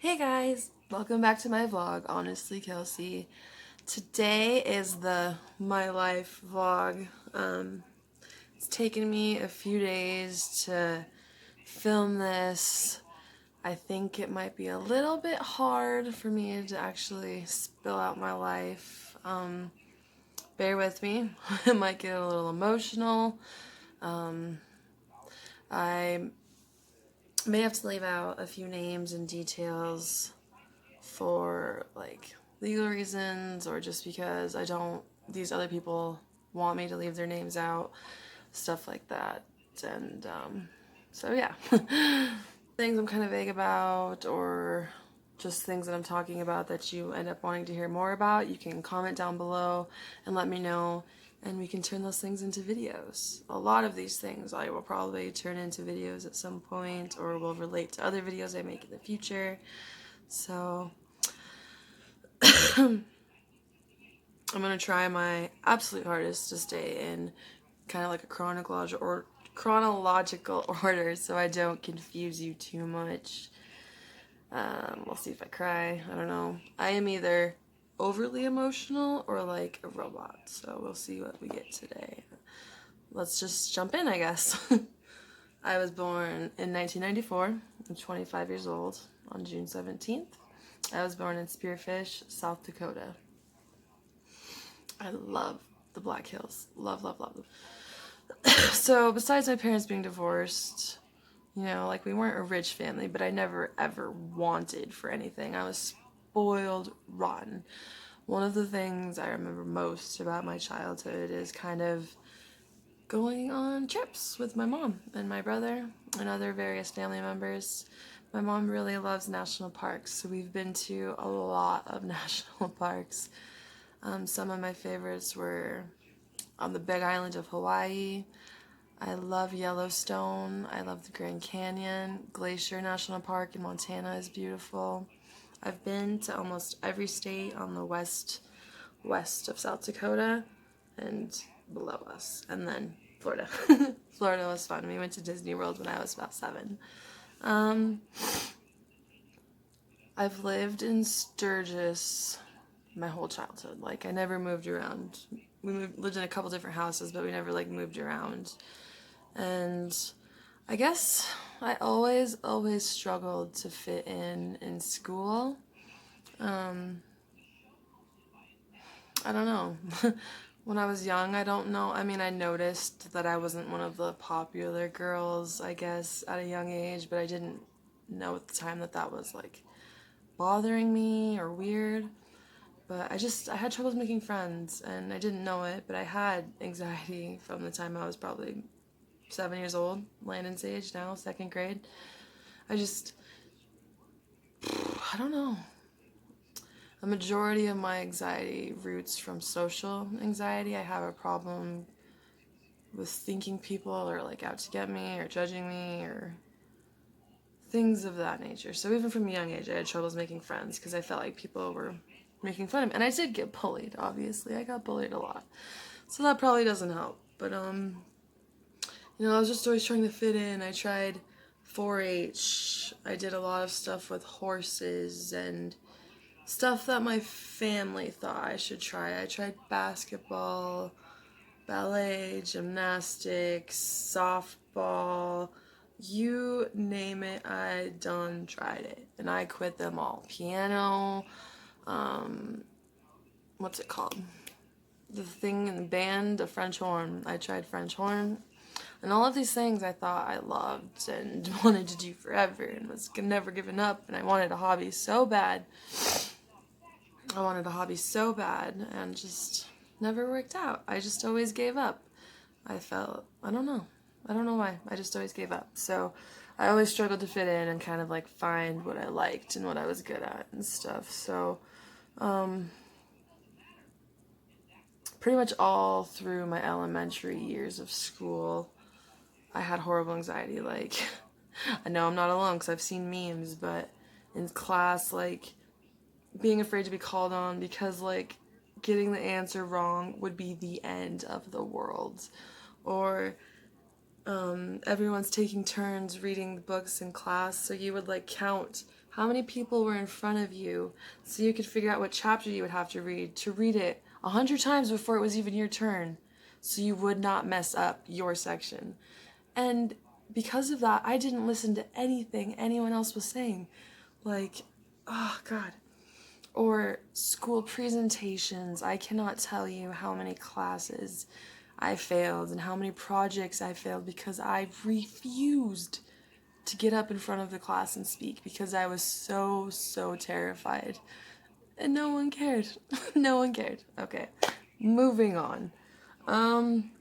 Hey guys, welcome back to my vlog, Honestly.Kelsey. Today is the My Life vlog. It's taken me a few days to film this. I think it might be a little bit hard for me to actually spill out my life. Bear with me, it might get a little emotional. I may have to leave out a few names and details for like legal reasons or just because these other people want me to leave their names out, stuff like that. And so yeah, things I'm kind of vague about or just things that I'm talking about that you end up wanting to hear more about, you can comment down below and let me know, and we can turn those things into videos. A lot of these things I will probably turn into videos at some point or will relate to other videos I make in the future. So I'm going to try my absolute hardest to stay in kind of like a chronological order so I don't confuse you too much. We'll see if I cry. I don't know. I am either overly emotional or like a robot, so we'll see what we get today. Let's just jump in, I guess. I was born in 1994. I'm 25 years old on June 17th. I was born in Spearfish, South Dakota. I love the Black Hills. Love, love, love them. So besides my parents being divorced, like we weren't a rich family, but I never ever wanted for anything. I was spoiled rotten. One of the things I remember most about my childhood is kind of going on trips with my mom and my brother and other various family members. My mom really loves national parks, so we've been to a lot of national parks. Some of my favorites were on the Big Island of Hawaii. I love Yellowstone. I love the Grand Canyon. Glacier National Park in Montana is beautiful. I've been to almost every state on the west of South Dakota and below us. And then Florida. Florida was fun. We went to Disney World when I was about 7. I've lived in Sturgis my whole childhood. Like, I never moved around. We lived in a couple different houses, but we never like moved around. And I guess I always struggled to fit in school. I don't know. When I was young, I don't know. I mean, I noticed that I wasn't one of the popular girls, I guess, at a young age, but I didn't know at the time that that was like bothering me or weird. But I had troubles making friends, and I didn't know it, but I had anxiety from the time I was probably 7 years old, Landon's age now, 2nd grade. I don't know. A majority of my anxiety roots from social anxiety. I have a problem with thinking people are like out to get me or judging me or things of that nature. So even from a young age, I had troubles making friends because I felt like people were making fun of me. And I did get bullied, obviously. I got bullied a lot. So that probably doesn't help. But, I was just always trying to fit in. I tried 4-H. I did a lot of stuff with horses and stuff that my family thought I should try. I tried basketball, ballet, gymnastics, softball, you name it, I done tried it. And I quit them all. Piano, what's it called? The thing in the band, a French horn. I tried French horn. And all of these things I thought I loved and wanted to do forever and was never giving up. And I wanted a hobby so bad. And just never worked out. I just always gave up. I don't know why. I just always gave up. So I always struggled to fit in and kind of like find what I liked and what I was good at and stuff. So, pretty much all through my elementary years of school, I had horrible anxiety. Like, I know I'm not alone because I've seen memes, but in class, like, being afraid to be called on because, like, getting the answer wrong would be the end of the world. Or, everyone's taking turns reading the books in class, so you would, like, count How many people were in front of you so you could figure out what chapter you would have to read it 100 times before it was even your turn, so you would not mess up your section. And because of that, I didn't listen to anything anyone else was saying. Like, oh God. Or school presentations. I cannot tell you how many classes I failed and how many projects I failed because I refused to get up in front of the class and speak because I was so terrified. And no one cared. No one cared. Okay, moving on. In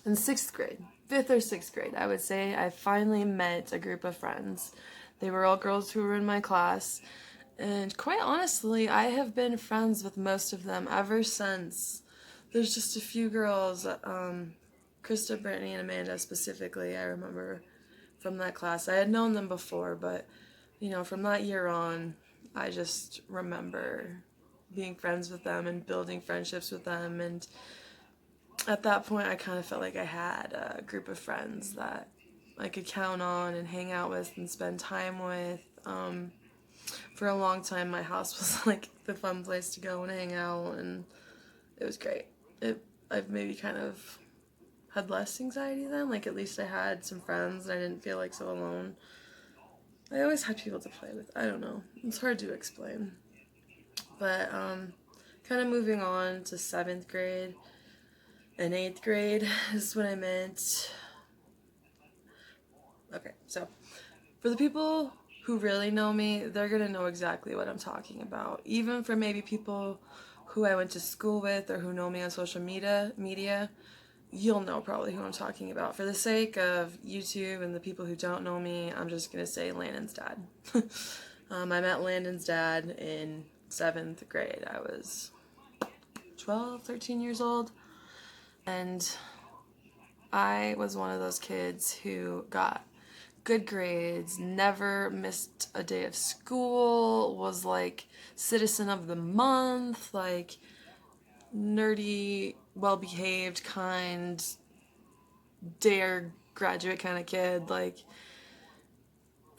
6th grade, 5th or 6th grade, I would say, I finally met a group of friends. They were all girls who were in my class. And quite honestly, I have been friends with most of them ever since. There's just a few girls, Krista, Brittany, and Amanda specifically, I remember from that class. I had known them before, but, from that year on, I just remember being friends with them and building friendships with them. And at that point, I kind of felt like I had a group of friends that I could count on and hang out with and spend time with. For a long time, my house was like the fun place to go and hang out, and it was great. I've maybe kind of had less anxiety then. Like, at least I had some friends, and I didn't feel like so alone. I always had people to play with. I don't know. It's hard to explain. But, kind of moving on to 7th grade and 8th grade is when I met... Okay, so, for the people who really know me, they're going to know exactly what I'm talking about. Even for maybe people who I went to school with or who know me on social media, you'll know probably who I'm talking about. For the sake of YouTube and the people who don't know me, I'm just going to say Landon's dad. I met Landon's dad in 7th grade. I was 12, 13 years old. And I was one of those kids who got good grades, never missed a day of school, was like citizen of the month, like nerdy, well-behaved, kind, dare graduate kind of kid, like.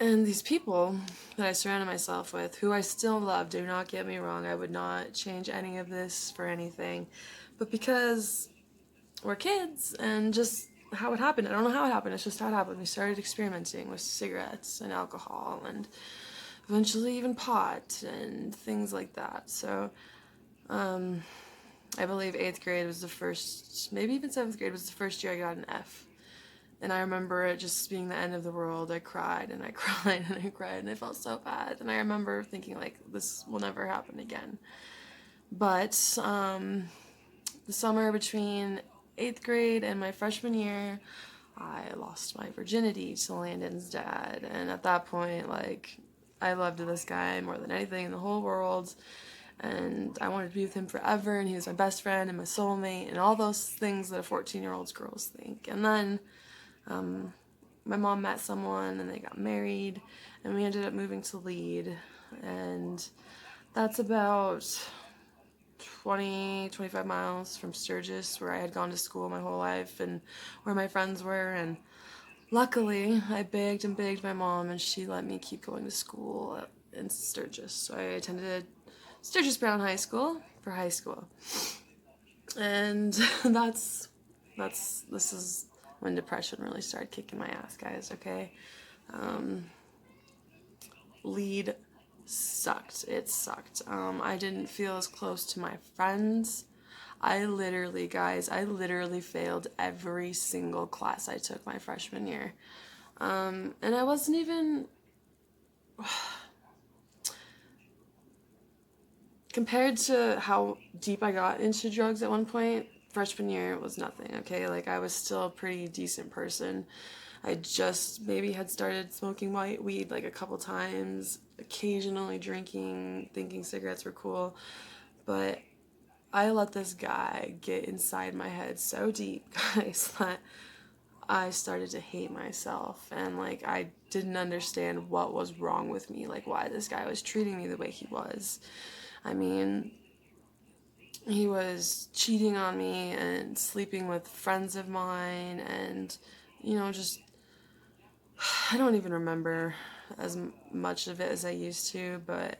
And these people that I surrounded myself with, who I still love, do not get me wrong, I would not change any of this for anything, but because we're kids and just how it happened. I don't know how it happened. It's just how it happened. We started experimenting with cigarettes and alcohol and eventually even pot and things like that. So I believe 8th grade was the first, maybe even 7th grade was the first year I got an F. And I remember it just being the end of the world. I cried and I cried and I cried and I felt so bad. And I remember thinking, like, this will never happen again. But the summer between 8th grade and my freshman year, I lost my virginity to Landon's dad. And at that point, like, I loved this guy more than anything in the whole world. And I wanted to be with him forever. And he was my best friend and my soulmate and all those things that a 14-year-old girls think. And then my mom met someone and they got married. And we ended up moving to Lead. And that's about 25 miles from Sturgis, where I had gone to school my whole life and where my friends were. And luckily, I begged and begged my mom, and she let me keep going to school in Sturgis. So I attended Sturgis Brown High School for high school. And this is when depression really started kicking my ass, guys, okay? Lead sucked. It sucked. I didn't feel as close to my friends. I literally failed every single class I took my freshman year. And I wasn't even... Compared to how deep I got into drugs at one point, freshman year was nothing, okay? Like, I was still a pretty decent person. I just maybe had started smoking white weed like a couple times, occasionally drinking, thinking cigarettes were cool. But I let this guy get inside my head so deep, guys, that I started to hate myself. And, like, I didn't understand what was wrong with me, like, why this guy was treating me the way he was. I mean, he was cheating on me and sleeping with friends of mine and, just, I don't even remember as much of it as I used to, but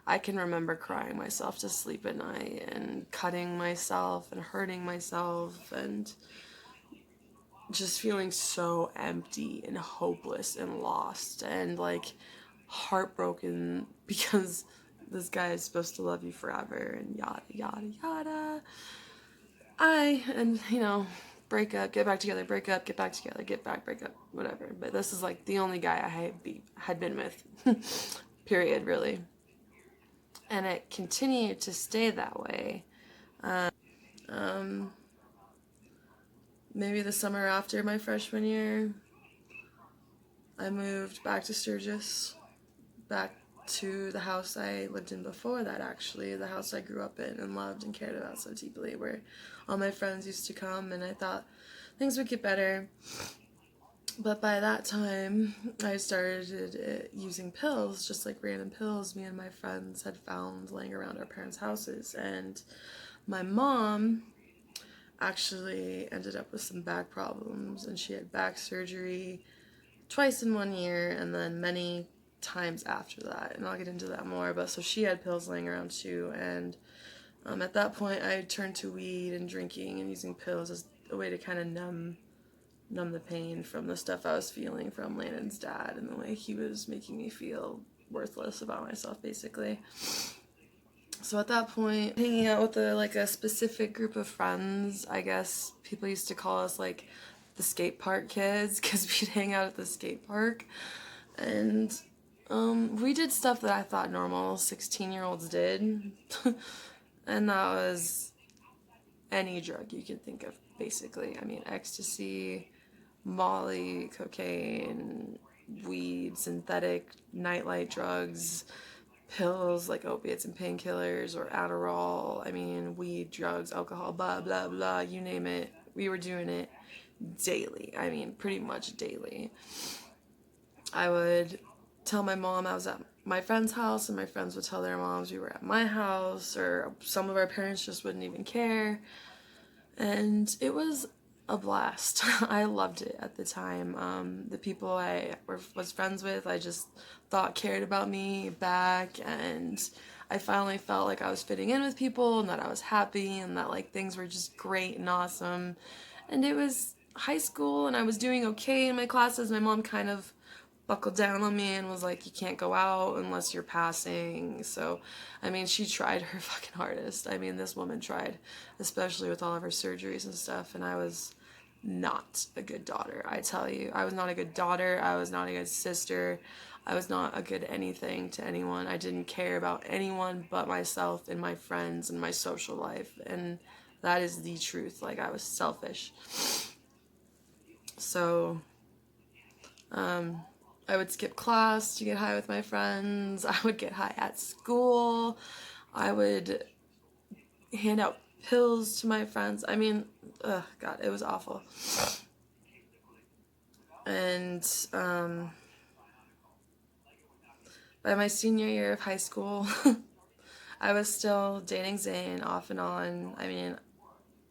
I can remember crying myself to sleep at night and cutting myself and hurting myself and just feeling so empty and hopeless and lost and like heartbroken because this guy is supposed to love you forever and yada yada yada. And break up, get back together, break up, get back together, get back, break up, whatever. But this is like the only guy I had been with, period, really. And it continued to stay that way. Maybe the summer after my freshman year, I moved back to Sturgis, back to the house I lived in before that, actually, the house I grew up in and loved and cared about so deeply, where all my friends used to come, and I thought things would get better. But by that time, I started using pills, just like random pills me and my friends had found laying around our parents' houses. And my mom actually ended up with some back problems, and she had back surgery twice in 1 year, and then many times after that. And I'll get into that more. But so she had pills laying around too, and at that point, I turned to weed and drinking and using pills as a way to kind of numb the pain from the stuff I was feeling from Landon's dad and the way he was making me feel worthless about myself, basically. So at that point, hanging out with a specific group of friends, I guess people used to call us like the skate park kids, because we'd hang out at the skate park, and we did stuff that I thought normal 16-year-olds did, and that was any drug you can think of, basically. I mean, ecstasy, Molly, cocaine, weed, synthetic nightlight drugs, pills like opiates and painkillers or Adderall. I mean, weed, drugs, alcohol, blah, blah, blah, you name it. We were doing it daily. I mean, pretty much daily. I would tell my mom I was at my friend's house, and my friends would tell their moms we were at my house, or some of our parents just wouldn't even care. And it was a blast. I loved it at the time. The people I was friends with, I just thought cared about me back, and I finally felt like I was fitting in with people and that I was happy and that like things were just great and awesome. And it was high school and I was doing okay in my classes. My mom kind of buckled down on me and was like, you can't go out unless you're passing. So, I mean, she tried her fucking hardest. I mean, this woman tried, especially with all of her surgeries and stuff, and I was not a good daughter, I tell you. I was not a good daughter. I was not a good sister. I was not a good anything to anyone. I didn't care about anyone but myself and my friends and my social life, and that is the truth. Like, I was selfish. So, I would skip class to get high with my friends. I would get high at school. I would hand out pills to my friends. I mean, God, it was awful. And by my senior year of high school, I was still dating Zane off and on. I mean,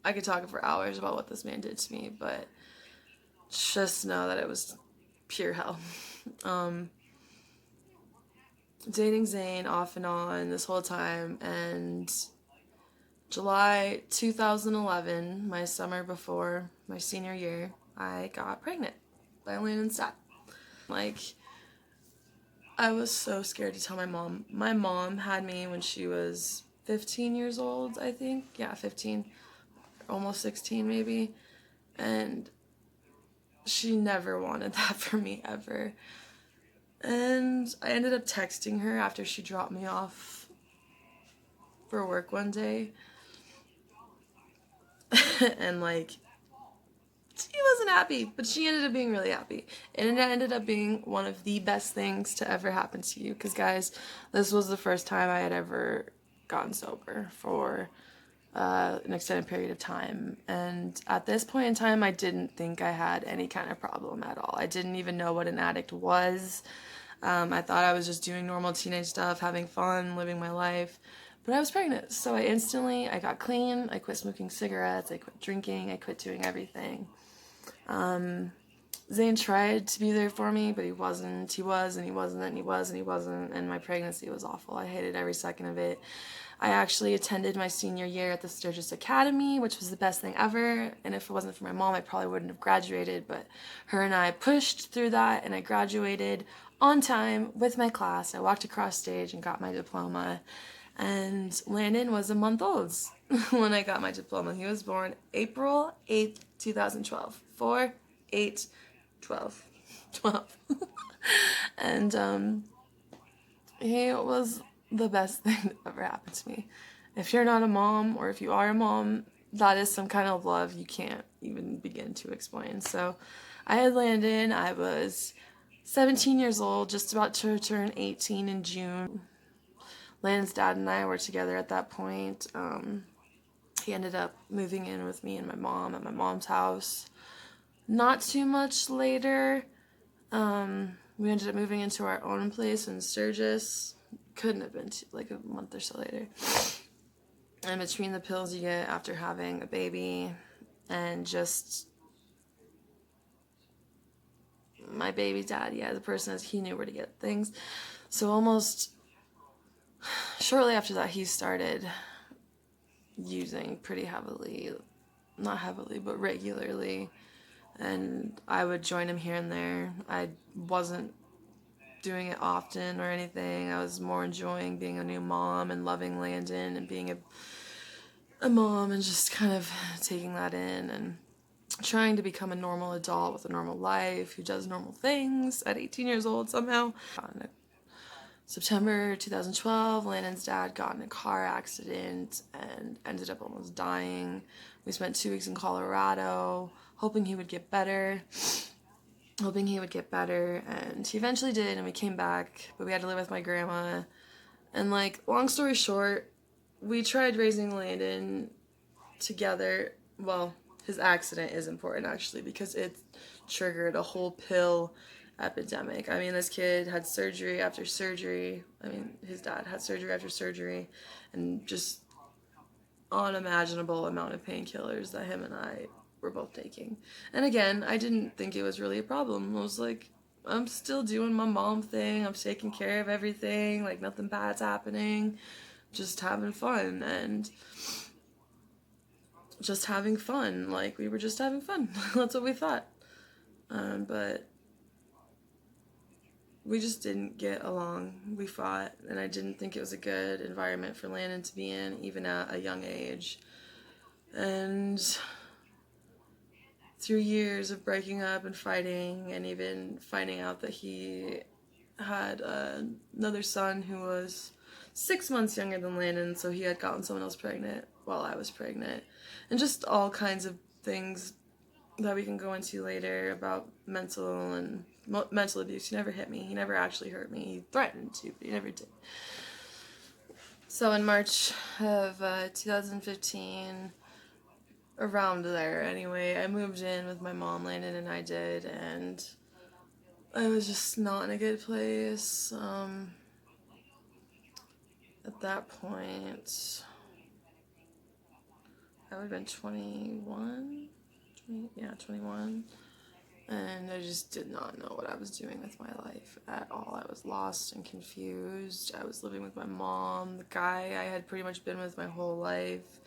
I could talk for hours about what this man did to me, but just know that it was pure hell. Dating Zane off and on this whole time, and July 2011, my summer before my senior year, I got pregnant by Landon's dad. Like, I was so scared to tell my mom. My mom had me when she was 15 years old, I think. Yeah, 15, almost 16 maybe, and she never wanted that for me, ever. And I ended up texting her after she dropped me off for work one day. And, like, she wasn't happy, but she ended up being really happy. And it ended up being one of the best things to ever happen to you. Because, guys, this was the first time I had ever gotten sober for an extended period of time. And at this point in time, I didn't think I had any kind of problem at all. I didn't even know what an addict was. I thought I was just doing normal teenage stuff, having fun, living my life. But I was pregnant, so I got clean, I quit smoking cigarettes, I quit drinking, I quit doing everything. Zane tried to be there for me, but he wasn't. He was, and he wasn't, and he was, and he wasn't, and my pregnancy was awful. I hated every second of it. I actually attended my senior year at the Sturgis Academy, which was the best thing ever, and if it wasn't for my mom, I probably wouldn't have graduated, but her and I pushed through that, and I graduated on time with my class. I walked across stage and got my diploma, and Landon was a month old when I got my diploma. He was born April 8th, 2012. 4/8/12. 12. And he was the best thing that ever happened to me. If you're not a mom, or if you are a mom, that is some kind of love you can't even begin to explain. So I had Landon. I was 17 years old, just about to turn 18 in June. Landon's dad and I were together at that point. He ended up moving in with me and my mom at my mom's house. Not too much later, we ended up moving into our own place in Sturgis. Couldn't have been like a month or so later. And between the pills you get after having a baby and just my baby dad, the person is, he knew where to get things. So almost shortly after that, he started using pretty heavily, not heavily, but regularly. And I would join him here and there. I wasn't doing it often or anything. I was more enjoying being a new mom and loving Landon and being a mom and just kind of taking that in and trying to become a normal adult with a normal life who does normal things at 18 years old somehow. September 2012, Landon's dad got in a car accident and ended up almost dying. We spent 2 weeks in Colorado, hoping he would get better, and he eventually did, and we came back, but we had to live with my grandma. And like, long story short, we tried raising Landon together. Well, his accident is important actually, because it triggered a whole pill epidemic. I mean, this kid had surgery after surgery. I mean, his dad had surgery after surgery, and just unimaginable amount of painkillers that him and I were both taking. And again, I didn't think it was really a problem. I was like, I'm still doing my mom thing. I'm taking care of everything. Like, nothing bad's happening. Just having fun. And just having fun. Like, we were just having fun. That's what we thought. But we just didn't get along. We fought, and I didn't think it was a good environment for Landon to be in, even at a young age. And through years of breaking up and fighting, and even finding out that he had another son who was 6 months younger than Landon, so he had gotten someone else pregnant while I was pregnant, and just all kinds of things that we can go into later about mental abuse. He never hit me. He never actually hurt me. He threatened to, but he never did. So in March of 2015, around there anyway, I moved in with my mom, Landon and I did, and I was just not in a good place. At that point, I would have been 21. 21. And I just did not know what I was doing with my life at all. I was lost and confused. I was living with my mom. The guy I had pretty much been with my whole life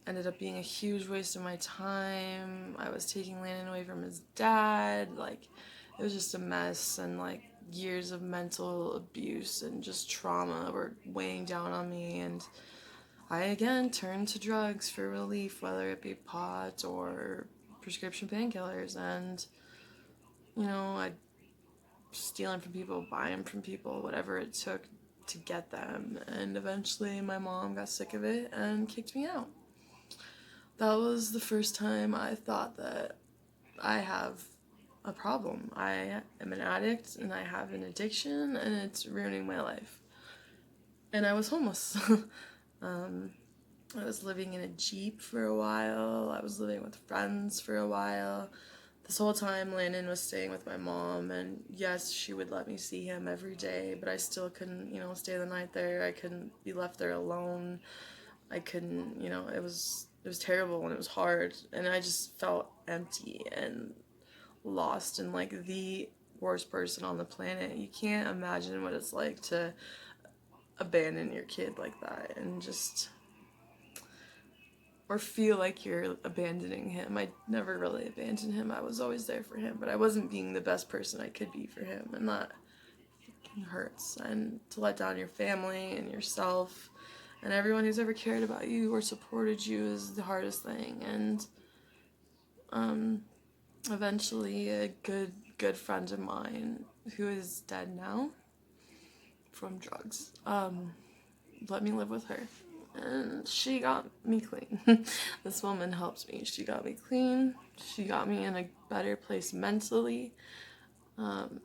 ended up being a huge waste of my time. I was taking Landon away from his dad. Like, it was just a mess, and like years of mental abuse and just trauma were weighing down on me, and I again turned to drugs for relief, whether it be pot or prescription painkillers. And I'd stealing from people, buying from people, whatever it took to get them. And eventually my mom got sick of it and kicked me out. That was the first time I thought that I have a problem. I am an addict and I have an addiction and it's ruining my life. And I was homeless. I was living in a Jeep for a while. I was living with friends for a while. This whole time, Landon was staying with my mom, and yes, she would let me see him every day, but I still couldn't, stay the night there. I couldn't be left there alone. I couldn't, it was terrible and it was hard, and I just felt empty and lost and like the worst person on the planet. You can't imagine what it's like to abandon your kid like that and just, or feel like you're abandoning him. I never really abandoned him. I was always there for him, but I wasn't being the best person I could be for him, and that hurts. And to let down your family and yourself and everyone who's ever cared about you or supported you is the hardest thing. And eventually a good friend of mine who is dead now from drugs let me live with her, and she got me clean. This woman helped me. She got me clean. She got me in a better place mentally. And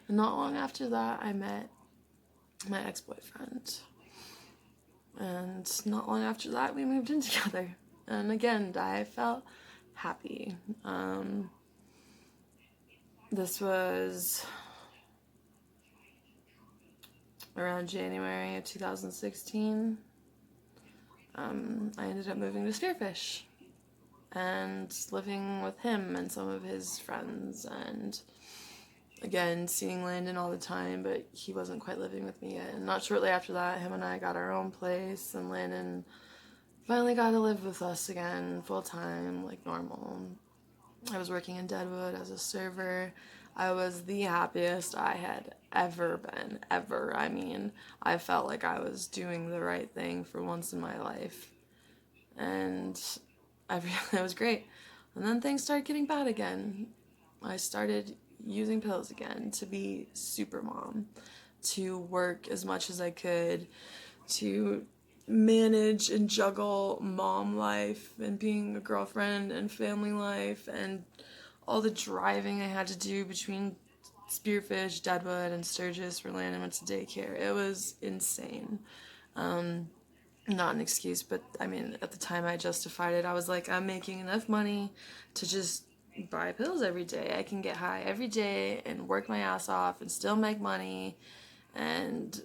not long after that, I met my ex-boyfriend. And not long after that, we moved in together. And again, I felt happy. This was around January of 2016. I ended up moving to Spearfish and living with him and some of his friends, and again, seeing Landon all the time, but he wasn't quite living with me yet. And not shortly after that, him and I got our own place, and Landon finally got to live with us again, full-time, like normal. I was working in Deadwood as a server. I was the happiest I had ever been, ever. I mean, I felt like I was doing the right thing for once in my life. And it was great. And then things started getting bad again. I started using pills again to be super mom, to work as much as I could, to manage and juggle mom life and being a girlfriend and family life and all the driving I had to do between Spearfish, Deadwood, and Sturgis where Landon went to daycare. It was insane. Not an excuse, but I mean, at the time I justified it. I was like, I'm making enough money to just buy pills every day. I can get high every day and work my ass off and still make money and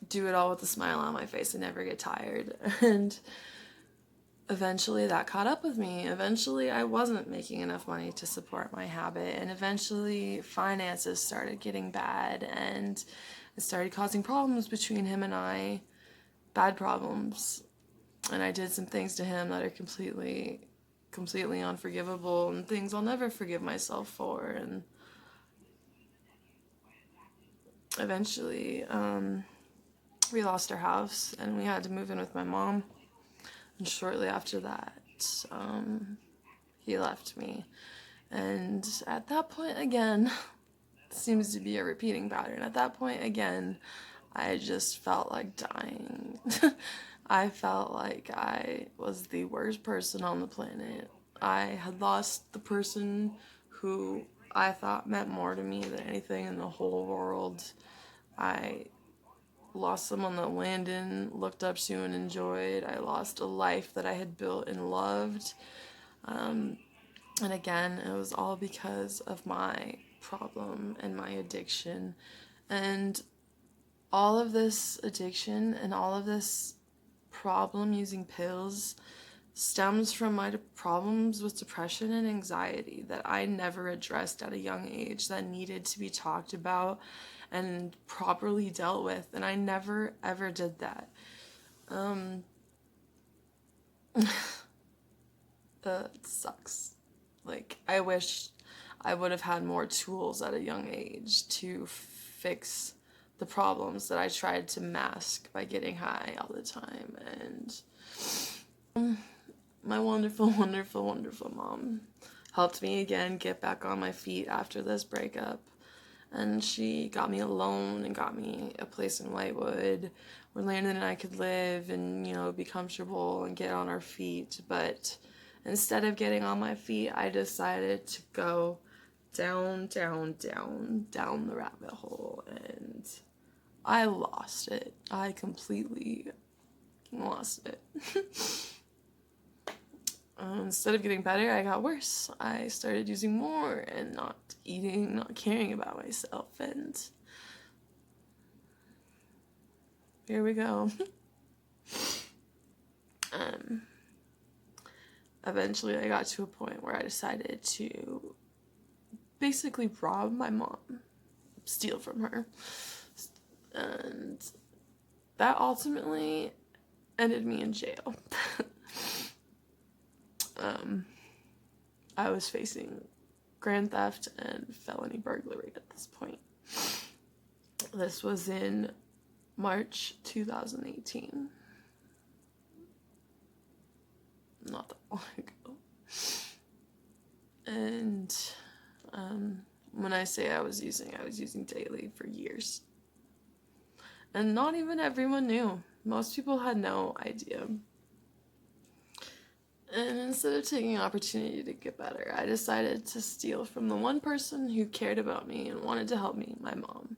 do it all with a smile on my face and never get tired. And eventually that caught up with me. Eventually I wasn't making enough money to support my habit, and eventually finances started getting bad, and it started causing problems between him and I, bad problems. And I did some things to him that are completely unforgivable, and things I'll never forgive myself for. And eventually we lost our house and we had to move in with my mom. And shortly after that, he left me. And at that point again, seems to be a repeating pattern. At that point again, I just felt like dying. I felt like I was the worst person on the planet. I had lost the person who I thought meant more to me than anything in the whole world. I lost someone that Landon looked up to and enjoyed. I lost a life that I had built and loved. And again, it was all because of my problem and my addiction. And all of this addiction and all of this problem using pills stems from my problems with depression and anxiety that I never addressed at a young age, that needed to be talked about and properly dealt with, and I never ever did that. It sucks. Like, I wish I would have had more tools at a young age to fix the problems that I tried to mask by getting high all the time. And my wonderful, wonderful, wonderful mom helped me again get back on my feet after this breakup. And she got me a loan and got me a place in Whitewood where Landon and I could live and, you know, be comfortable and get on our feet. But instead of getting on my feet, I decided to go down the rabbit hole, and I lost it. I completely lost it. Instead of getting better, I got worse. I started using more and not eating, not caring about myself, and here we go. eventually I got to a point where I decided to basically rob my mom, steal from her. And that ultimately ended me in jail. I was facing grand theft and felony burglary at this point. This was in March 2018. Not that long ago. And when I say I was using daily for years. And not even everyone knew. Most people had no idea. And instead of taking an opportunity to get better, I decided to steal from the one person who cared about me and wanted to help me, my mom.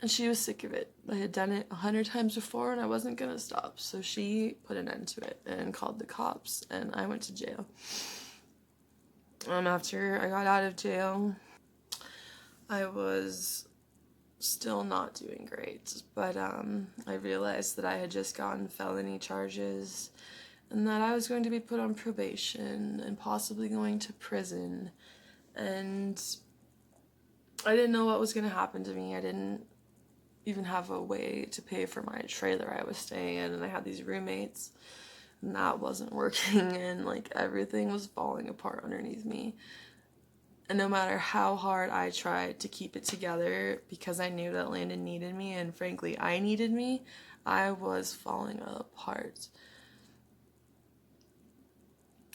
And she was sick of it. I had done it 100 times before and I wasn't going to stop. So she put an end to it and called the cops and I went to jail. After I got out of jail, I was still not doing great. But I realized that I had just gotten felony charges and that I was going to be put on probation and possibly going to prison. And I didn't know what was going to happen to me. I didn't even have a way to pay for my trailer I was staying in, and I had these roommates, and that wasn't working, and like everything was falling apart underneath me. And no matter how hard I tried to keep it together, because I knew that Landon needed me, and frankly I needed me, I was falling apart.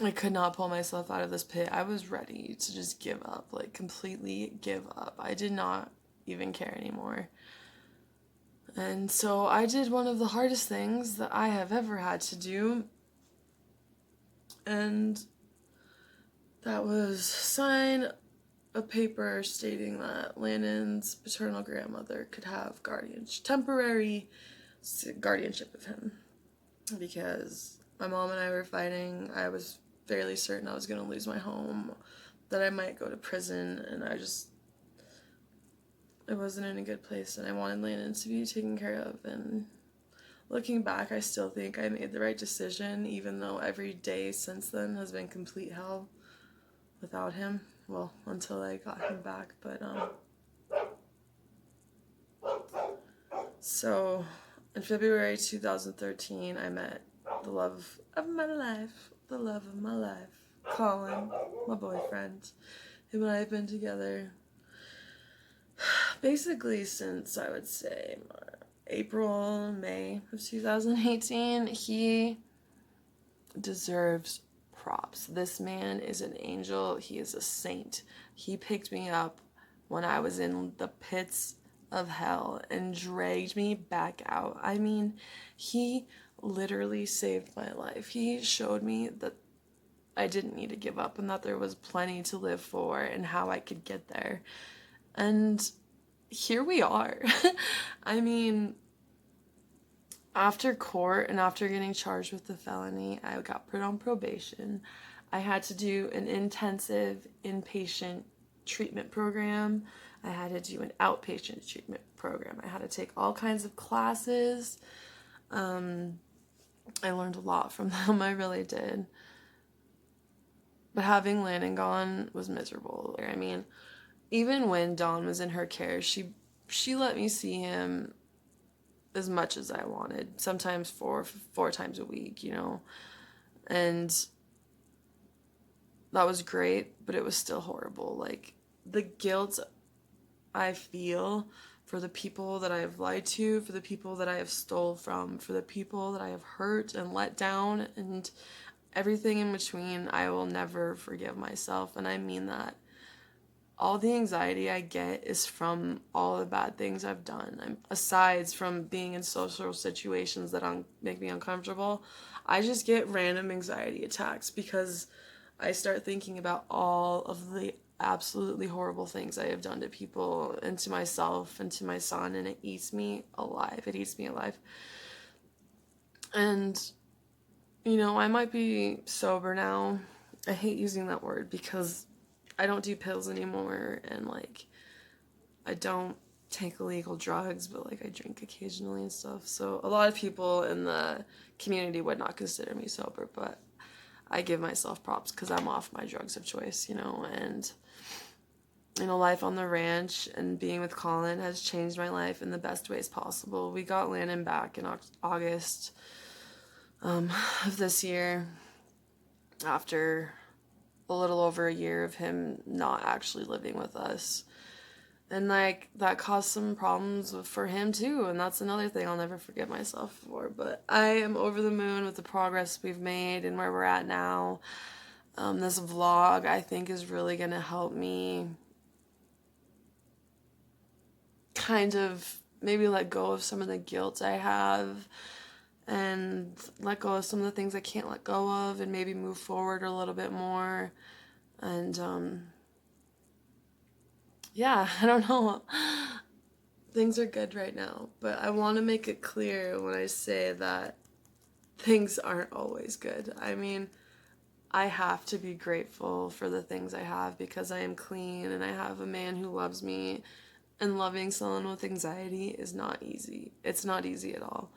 I could not pull myself out of this pit. I was ready to just give up, like completely give up. I did not even care anymore. And so I did one of the hardest things that I have ever had to do. And that was sign a paper stating that Landon's paternal grandmother could have temporary guardianship of him. Because my mom and I were fighting. I was fairly certain I was going to lose my home, that I might go to prison, and I wasn't in a good place, and I wanted Landon to be taken care of. And looking back, I still think I made the right decision, even though every day since then has been complete hell without him. Well, until I got him back, but so in February 2013, I met the love of my life, Colin, my boyfriend, him and I have been together basically since, I would say, April, May of 2018. He deserves props. This man is an angel. He is a saint. He picked me up when I was in the pits of hell and dragged me back out. I mean, he literally saved my life. He showed me that I didn't need to give up and that there was plenty to live for and how I could get there. And here we are. I mean, after court and after getting charged with the felony, I got put on probation. I had to do an intensive inpatient treatment program. I had to do an outpatient treatment program. I had to take all kinds of classes. I learned a lot from them. I really did. But having Landon gone was miserable. I mean, even when Dawn was in her care, she let me see him as much as I wanted. Sometimes four times a week, you know. And that was great, but it was still horrible. Like, the guilt I feel for the people that I have lied to, for the people that I have stole from, for the people that I have hurt and let down, and everything in between, I will never forgive myself. And I mean that. All the anxiety I get is from all the bad things I've done. Aside from being in social situations that make me uncomfortable, I just get random anxiety attacks because I start thinking about all of the absolutely horrible things I have done to people and to myself and to my son, and it eats me alive. It eats me alive. And, you know, I might be sober now. I hate using that word because I don't do pills anymore, and like I don't take illegal drugs, but like I drink occasionally and stuff. So a lot of people in the community would not consider me sober, but I give myself props because I'm off my drugs of choice, and life on the ranch and being with Colin has changed my life in the best ways possible. We got Landon back in August of this year after a little over a year of him not actually living with us. And like that caused some problems for him too, and that's another thing I'll never forgive myself for. But I am over the moon with the progress we've made and where we're at now. This vlog I think is really gonna help me kind of maybe let go of some of the guilt I have and let go of some of the things I can't let go of and maybe move forward a little bit more. And yeah, I don't know. Things are good right now, but I want to make it clear when I say that things aren't always good. I mean, I have to be grateful for the things I have because I am clean and I have a man who loves me, and loving someone with anxiety is not easy. It's not easy at all.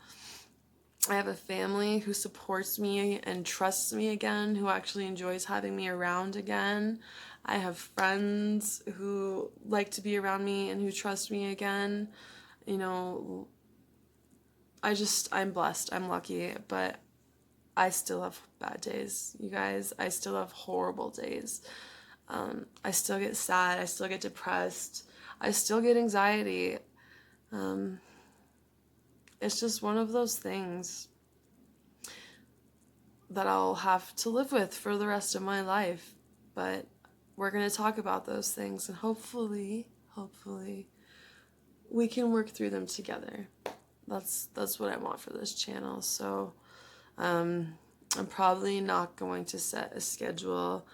I have a family who supports me and trusts me again, who actually enjoys having me around again. I have friends who like to be around me and who trust me again. I'm blessed. I'm lucky, but I still have bad days, you guys. I still have horrible days. I still get sad. I still get depressed. I still get anxiety. It's just one of those things that I'll have to live with for the rest of my life. But we're going to talk about those things, and hopefully, we can work through them together. That's what I want for this channel. So, I'm probably not going to set a schedule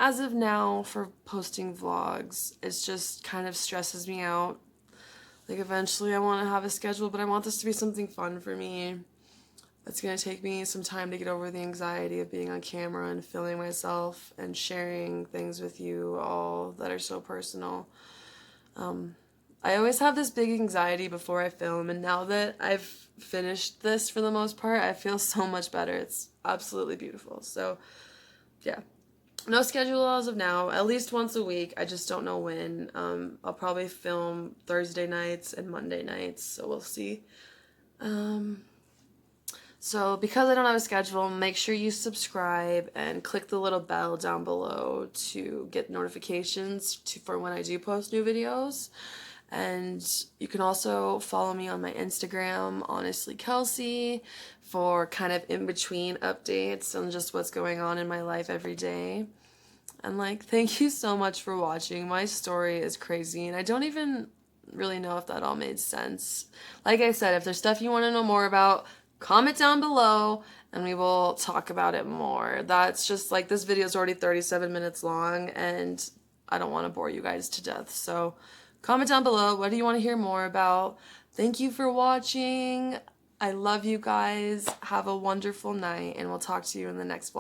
as of now for posting vlogs. It just kind of stresses me out. Like, eventually I want to have a schedule, but I want this to be something fun for me. It's going to take me some time to get over the anxiety of being on camera and filming myself and sharing things with you all that are so personal. I always have this big anxiety before I film, and now that I've finished this for the most part, I feel so much better. It's absolutely beautiful. So, yeah. No schedule as of now, at least once a week. I just don't know when. I'll probably film Thursday nights and Monday nights, so we'll see. So because I don't have a schedule, make sure you subscribe and click the little bell down below to get notifications for when I do post new videos. And you can also follow me on my Instagram, Honestly.Kelsey, for kind of in-between updates on just what's going on in my life every day. And like, thank you so much for watching. My story is crazy, and I don't even really know if that all made sense. Like I said, if there's stuff you want to know more about, comment down below and we will talk about it more. That's just like, this video is already 37 minutes long and I don't want to bore you guys to death. So comment down below, what do you want to hear more about? Thank you for watching. I love you guys. Have a wonderful night, and we'll talk to you in the next vlog.